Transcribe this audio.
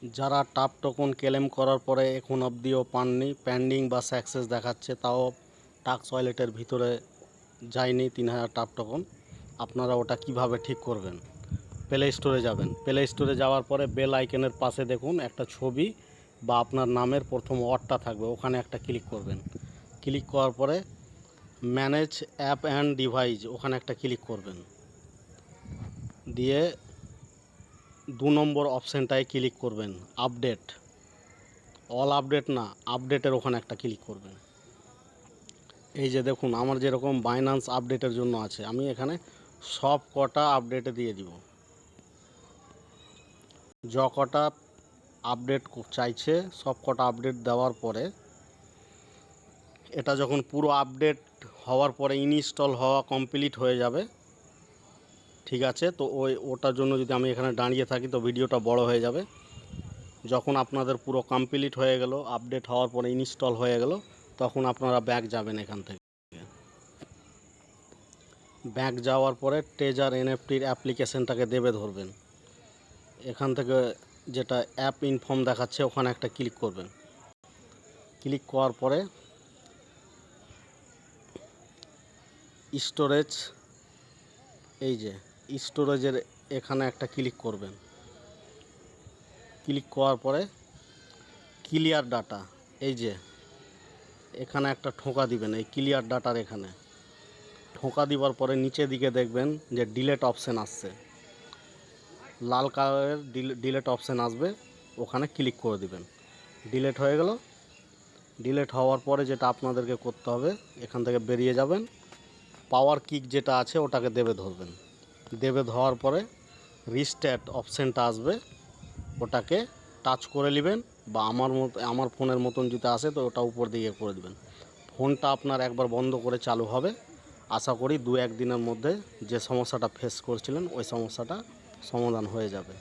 যারা টাপ token claim করার পরে এখন অবধিও পাননি, পেন্ডিং বা সাকসেস দেখাচ্ছে, তাও টাস্ক ওয়ালেটের ভিতরে যায়নি 3000 টাপ টোকন, আপনারা ওটা কিভাবে ঠিক করবেন? প্লে স্টোরে যাবেন। প্লে স্টোরে যাওয়ার পরে বেল আইকনের পাশে দেখুন একটা ছবি বা আপনার নামের প্রথম ওয়ার্ডটা থাকবে, ওখানে একটা ক্লিক করবেন। ক্লিক করার পরে ম্যানেজ অ্যাপ অ্যান্ড ডিভাইস, ওখানে একটা ক্লিক করবেন। দিয়ে 2 নম্বর অপশানটায় ক্লিক করবেন, আপডেট। অল আপডেট না, আপডেটের ওখানে একটা ক্লিক করবেন। এই যে দেখুন, আমার যেরকম বাইন্যান্স আপডেটের জন্য আছে, আমি এখানে সব কটা আপডেটে দিয়ে দিব। য কটা আপডেট চাইছে সব কটা আপডেট দেওয়ার পরে, এটা যখন পুরো আপডেট হওয়ার পরে ইনস্টল হওয়া কমপ্লিট হয়ে যাবে, ঠিক আছে? তো ওটার জন্য যদি আমি এখানে দাঁড়িয়ে থাকি তো ভিডিওটা বড় হয়ে যাবে। যখন আপনাদের পুরো কমপ্লিট হয়ে গেল, আপডেট হওয়ার পরে ইনস্টল হয়ে গেল, তখন আপনারা ব্যাক যাবেন। এখান থেকে ব্যাক যাওয়ার পরে ট্রেজার এনএফটির অ্যাপ্লিকেশনটাকে দেবে ধরবেন। এখান থেকে যেটা অ্যাপ ইনফর্ম দেখাচ্ছে ওখানে একটা ক্লিক করবেন। ক্লিক করার পরে স্টোরেজ, এই যে স্টোরেজের এখানে একটা ক্লিক করবেন। ক্লিক করার পরে ক্লিয়ার ডাটা, এই যে এখানে একটা ঠোকা দিবেন, এই ক্লিয়ার ডাটার এখানে ঠোকা দেওয়ার পরে নিচে দিকে দেখবেন যে ডিলেট অপশান আসছে, লাল কালারের ডিলেট অপশান আসবে, ওখানে ক্লিক করে দিবেন। ডিলেট হয়ে গেল। ডিলেট হওয়ার পরে যেটা আপনাদেরকে করতে হবে, এখান থেকে বেরিয়ে যাবেন। পাওয়ার কিক যেটা আছে ওটাকে দেবে ধরবেন। দেবে ধরার পরে রিস্টার্ট অপশানটা আসবে, ওটাকে টাচ করে নেবেন, বা আমার ফোনের মতন যদি আসে তো ওটা উপর দিকে করে দিবেন। ফোনটা আপনার একবার বন্ধ করে চালু হবে। আশা করি 2-1 দিনের মধ্যে যে সমস্যাটা ফেস করছিলেন ওই সমস্যাটা সমাধান হয়ে যাবে।